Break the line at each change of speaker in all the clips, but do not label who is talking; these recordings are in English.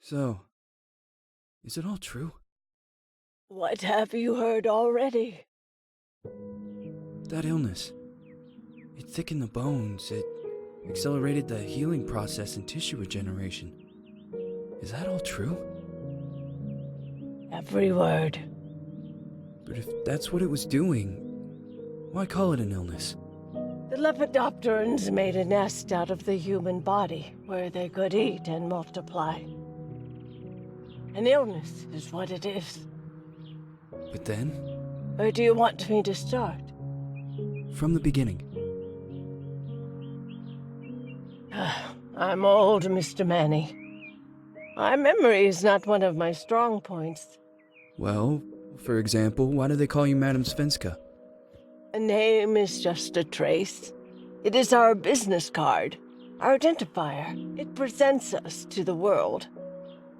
So, is it all true?
What have you heard already?
That illness. It thickened the bones. It accelerated the healing process and tissue regeneration. Is that all true?
Every word.
But if that's what it was doing, why call it an illness?
The Lepidopterans made a nest out of the human body where they could eat and multiply. An illness is what it is.
But then,
Where do you want me to start?
from the beginning.
I'm old, Mr. Manny. My memory is not one of my strong points.
Well, for example, why do they call you Madame Svenska?
A name is just a trace. It is our business card, our identifier. It presents us to the world.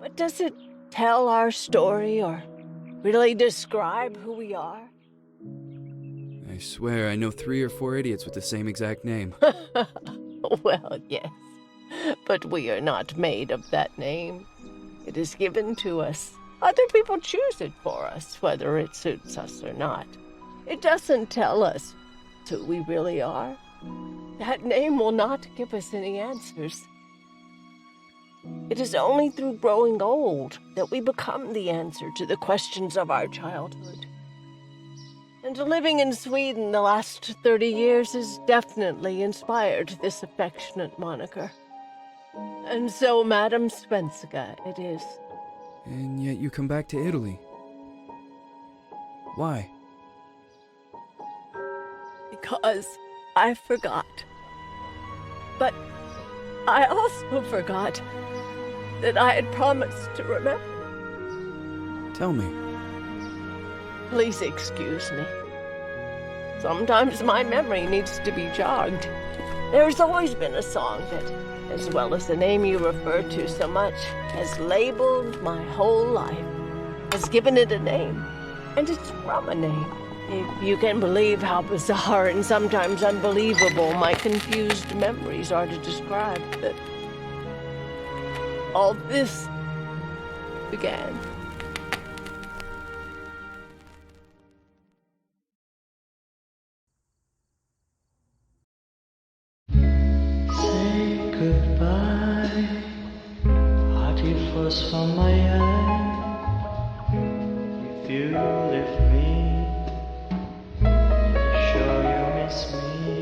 But does it tell our story or really describe who we are?
I swear I know 3 or 4 idiots with the same exact name.
Well, yes. But we are not made of that name. It is given to us. Other people choose it for us, whether it suits us or not. It doesn't tell us who we really are. That name will not give us any answers. It is only through growing old that we become the answer to the questions of our childhood. And living in Sweden the last 30 years has definitely inspired this affectionate moniker. And so, Madame Svenska it is.
And yet you come back to Italy. Why?
Because I forgot. But I also forgot that I had promised to remember.
Tell me.
Please excuse me. Sometimes my memory needs to be jogged. There's always been a song that, as well as the name you refer to so much, has labeled my whole life, has given it a name, and it's from a name. If you can believe how bizarre and sometimes unbelievable my confused memories are to describe that all this began.
Say goodbye, hearty force from my eye. If you leave me, sure you miss me.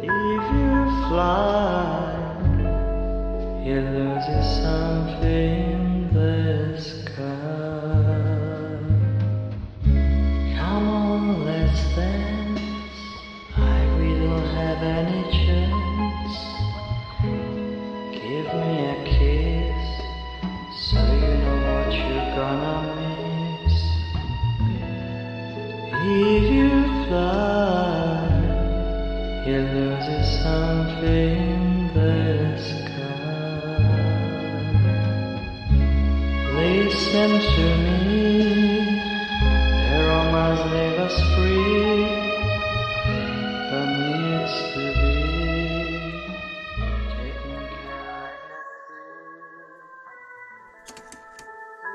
If you fly, you lose something in the sky. Come on, let's dance. We don't have any chance. Give me a kiss, so you know what you're gonna miss. If you fly, you lose something in the sky. Listen to me, the romance leave us free. But needs to be taken care of.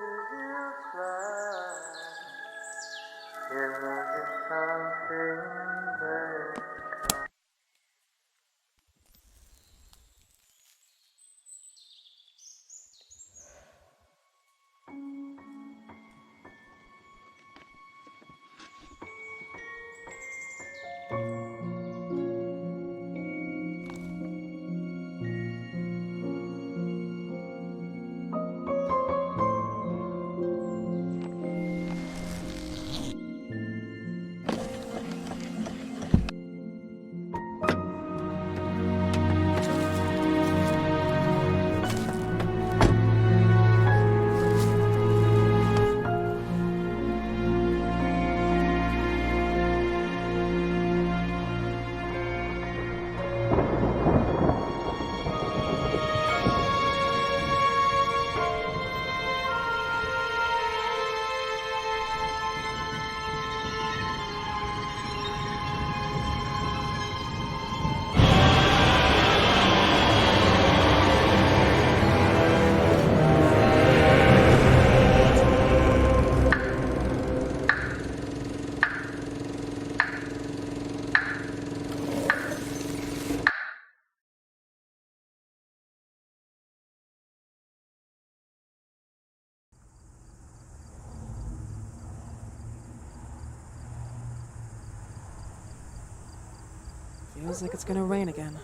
If you fly, you lose something there.
Feels like it's gonna rain again.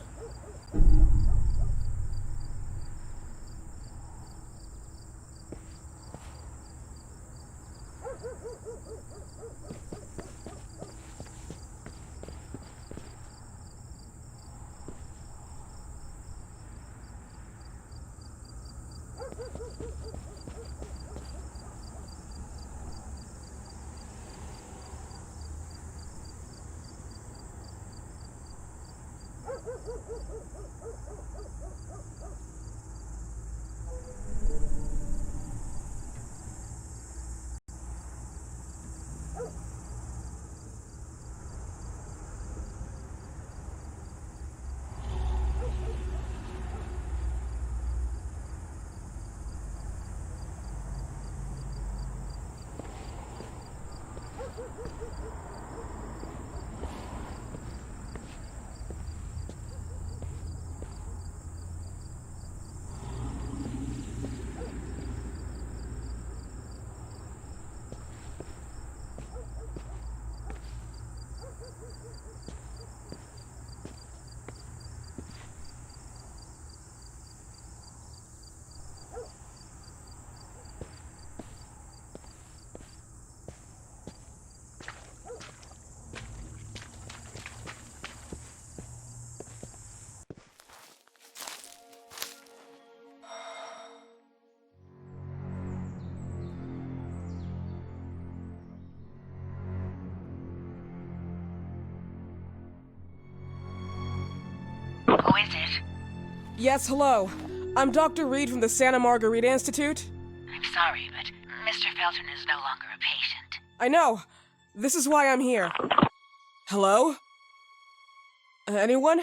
Who is it?
Yes, hello. I'm Dr. Reed from the Santa Margarita Institute.
I'm sorry, but Mr. Felton is no longer a patient.
I know. This is why I'm here. Hello? Anyone?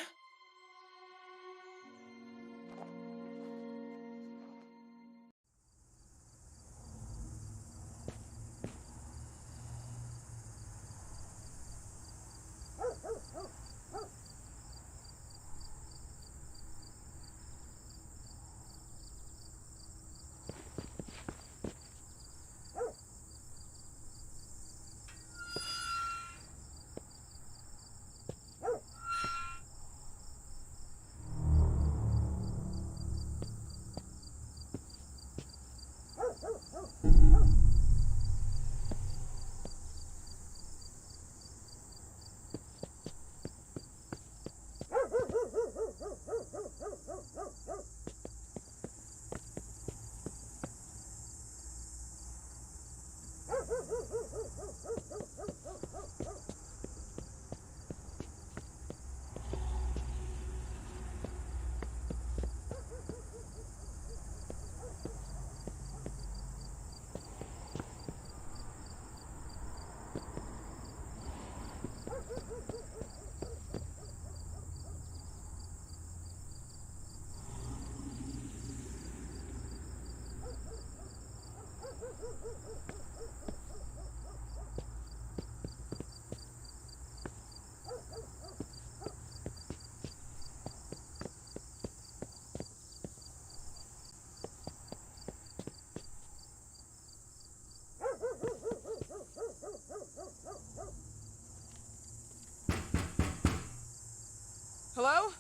Hello?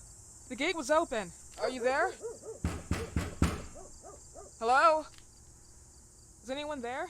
The gate was open. Are you there? Hello? Is anyone there?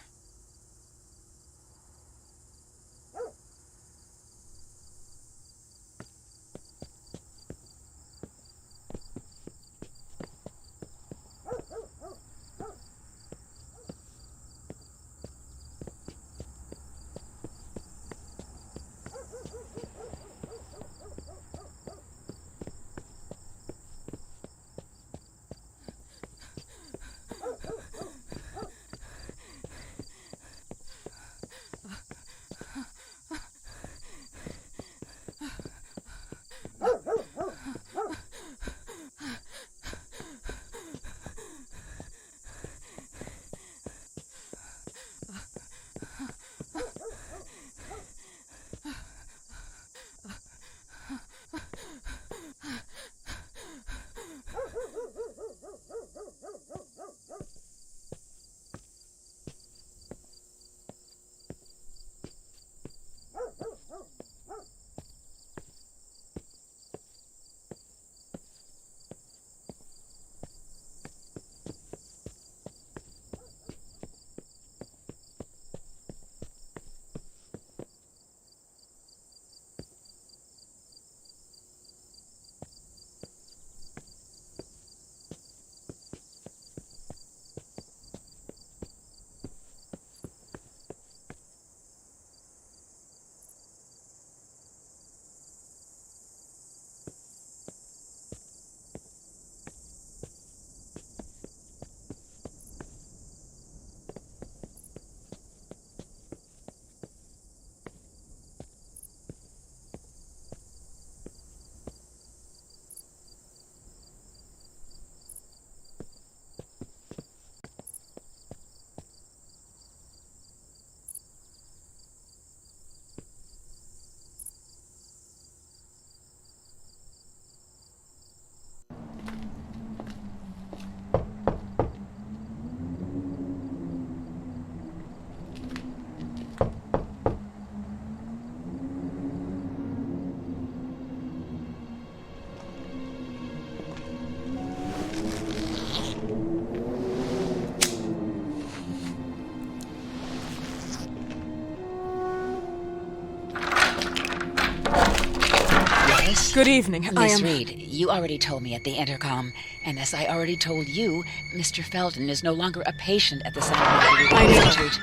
Miss?
Good evening. I
Miss
am...
Reed, you already told me at the intercom, and as I already told you, Mr. Felton is no longer a patient at the Scientific
I know.
Institute.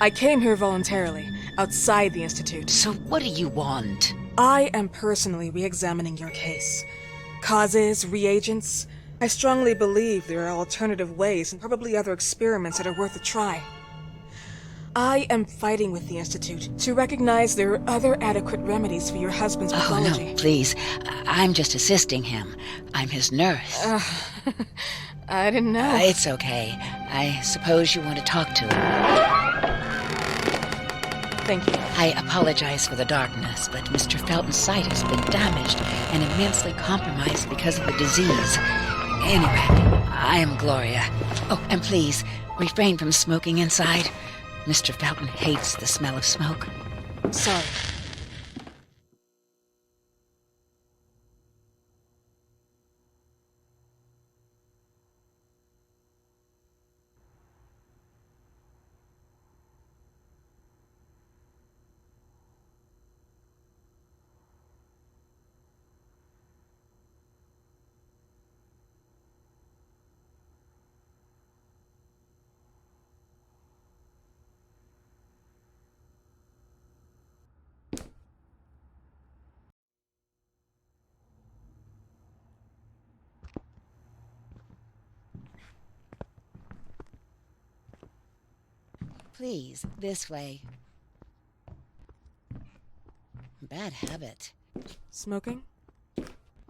I came here voluntarily, outside the Institute.
So what do you want?
I am personally re-examining your case. Causes, reagents. I strongly believe there are alternative ways and probably other experiments that are worth a try. I am fighting with the Institute to recognize there are other adequate remedies for your husband's pathology.
Oh, no, please. I'm just assisting him. I'm his nurse.
I didn't know.
It's okay. I suppose you want to talk to him.
Thank you.
I apologize for the darkness, but Mr. Felton's sight has been damaged and immensely compromised because of the disease. Anyway, I am Gloria. Oh, and please, refrain from smoking inside. Mr. Felton hates the smell of smoke.
Sorry.
Please, this way. Bad habit.
Smoking?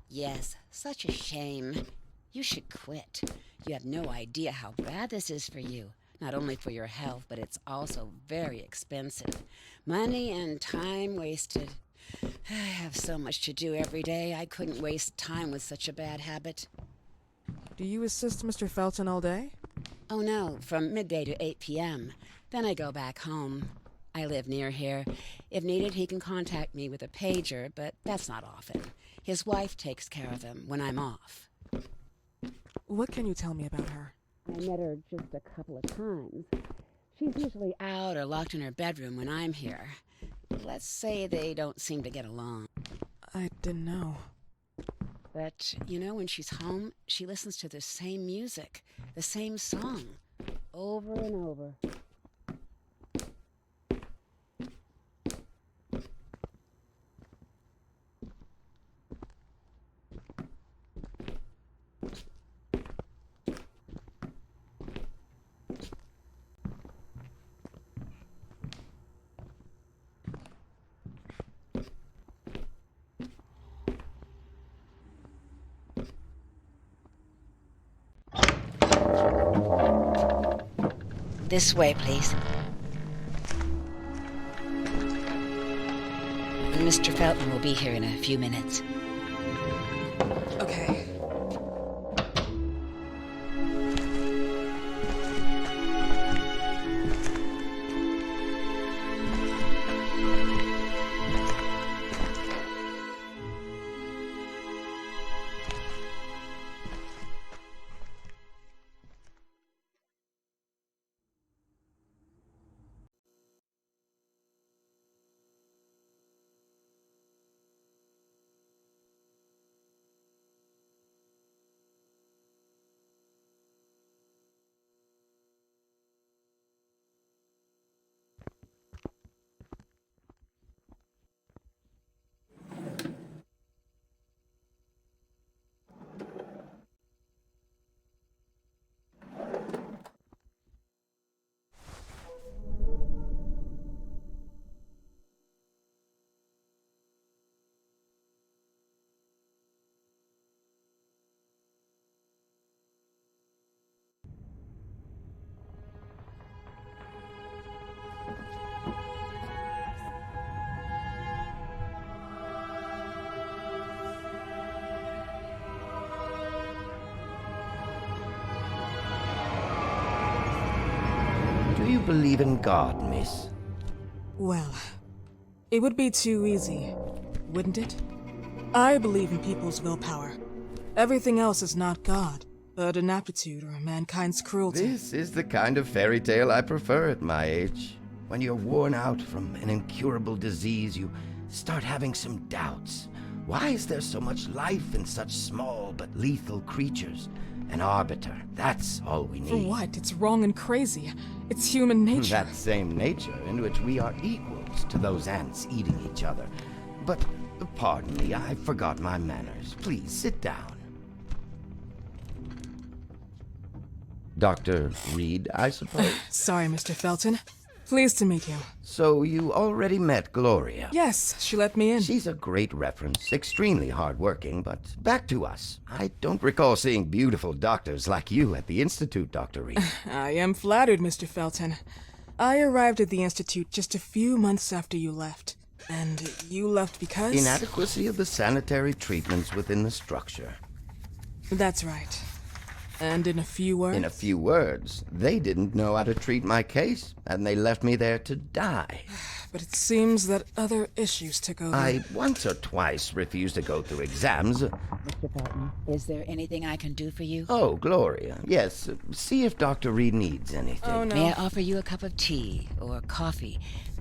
Yes, such a shame. You should quit. You have no idea how bad this is for you. Not only for your health, but it's also very expensive. Money and time wasted. I have so much to do every day. I couldn't waste time with such a bad habit.
Do you assist Mr. Felton all day?
Oh no, from midday to 8 p.m. Then I go back home. I live near here. If needed, he can contact me with a pager, but that's not often. His wife takes care of him when I'm off.
What can you tell me about her?
I met her just a couple of times. She's usually out or locked in her bedroom when I'm here. Let's say they don't seem to get along.
I didn't know.
But, you know, when she's home, she listens to the same music, the same song, over and over. This way, please. Mr. Felton will be here in a few minutes.
Okay.
Do you believe in God, miss?
Well, it would be too easy, wouldn't it? I believe in people's willpower. Everything else is not God, but an aptitude or mankind's cruelty.
This is the kind of fairy tale I prefer at my age. When you're worn out from an incurable disease, you start having some doubts. Why is there so much life in such small but lethal creatures? An arbiter, that's all we need.
For what? It's wrong and crazy. It's human nature.
That same nature in which we are equals to those ants eating each other. But, pardon me, I forgot my manners. Please, sit down. Dr. Reed, I suppose?
Sorry, Mr. Felton. Pleased to meet you.
So you already met Gloria?
Yes, she let me in.
She's a great reference, extremely hardworking, but back to us. I don't recall seeing beautiful doctors like you at the Institute, Dr. Reed.
I am flattered, Mr. Felton. I arrived at the Institute just a few months after you left. And you left because?
Inadequacy of the sanitary treatments within the structure.
That's right. And in a few words?
In a few words, they didn't know how to treat my case, and they left me there to die.
But it seems that other issues took over.
I once or twice refused to go through exams.
Mr. Felton, is there anything I can do for you?
Oh, Gloria. Yes, see if Dr. Reed needs anything.
Oh, no.
May I offer you a cup of tea or coffee?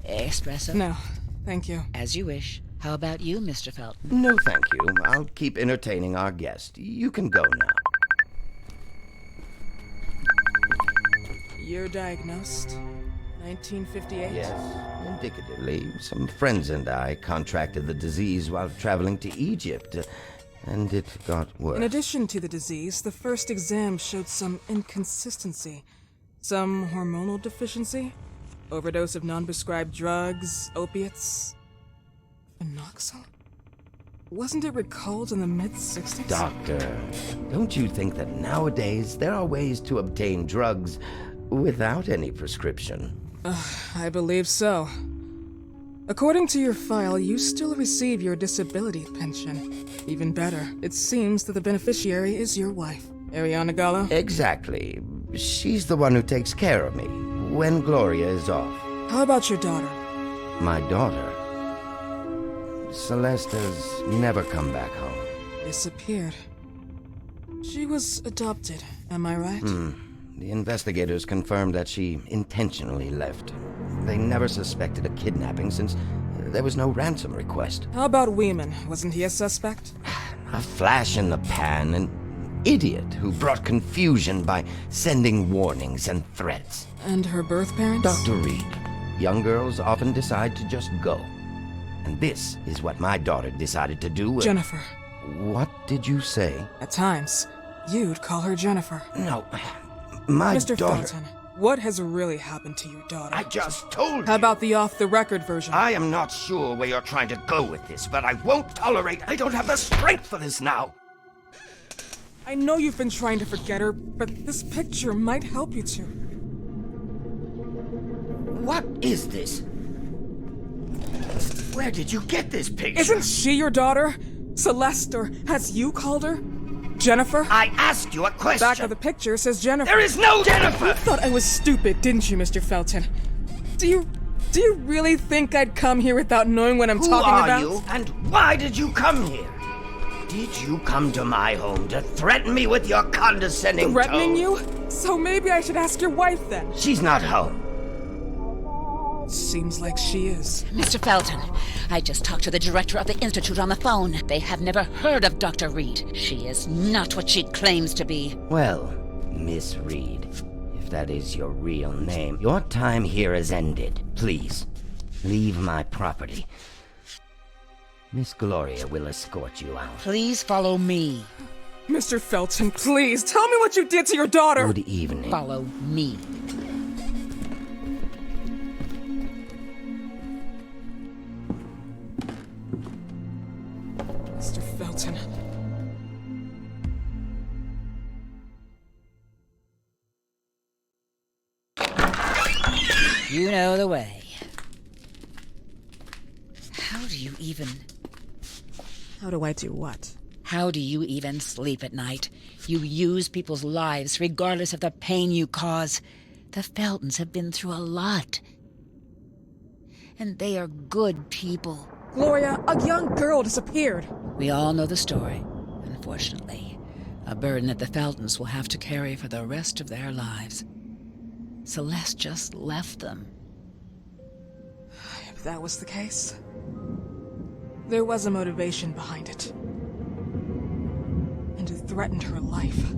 Espresso?
No, thank you.
As you wish. How about you, Mr. Felton?
No, thank you. I'll keep entertaining our guest. You can go now.
You're diagnosed? 1958?
Yes, indicatively. Some friends and I contracted the disease while traveling to Egypt, and it got worse.
In addition to the disease, the first exam showed some inconsistency. Some hormonal deficiency? Overdose of non-prescribed drugs, opiates? Phenoxyl? Wasn't it recalled in the mid-60s?
Doctor, don't you think that nowadays there are ways to obtain drugs without any prescription?
I believe so. According to your file, you still receive your disability pension. Even better, it seems that the beneficiary is your wife, Ariana Gallo.
Exactly. She's the one who takes care of me when Gloria is off.
How about your daughter?
My daughter, Celeste, has never come back home.
Disappeared. She was adopted, am I right?
The investigators confirmed that she intentionally left. They never suspected a kidnapping since there was no ransom request.
How about Weeman? Wasn't he a suspect?
A flash in the pan, an idiot who brought confusion by sending warnings and threats.
And her birth parents?
Dr. Reed, young girls often decide to just go. And this is what my daughter decided to do.
Jennifer.
What did you say?
At times, you'd call her Jennifer.
No, my
Mr.
daughter...
Felton, what has really happened to your daughter?
I just told you.
How about the off-the-record version?
I am not sure where you're trying to go with this, but I won't tolerate... I don't have the strength for this now.
I know you've been trying to forget her, but this picture might help you to.
What is this? Where did you get this picture?
Isn't she your daughter? Celeste, or has you called her? Jennifer?
I asked you a question.
Back of the picture says Jennifer.
There is no Jennifer!
You thought I was stupid, didn't you, Mr. Felton? Do you really think I'd come here without knowing what I'm talking about?
Who are you, and why did you come here? Did you come to my home to threaten me with your condescending
Threatening
tone?
you? So maybe I should ask your wife then.
She's not home.
Seems like she is.
Mr. Felton, I just talked to the director of the Institute on the phone. They have never heard of Dr. Reed. She is not what she claims to be.
Well, Miss Reed, if that is your real name, your time here has ended. Please, leave my property. Miss Gloria will escort you out.
Please follow me.
Mr. Felton, please, tell me what you did to your daughter!
Good evening.
Follow me.
Mr. Felton.
You know the way. How do you even...
How do I do what?
How do you even sleep at night? You use people's lives regardless of the pain you cause. The Feltons have been through a lot. And they are good people.
Gloria, a young girl disappeared.
We all know the story, unfortunately. A burden that the Feltons will have to carry for the rest of their lives. Celeste just left them.
If that was the case, There was a motivation behind it. And it threatened her life.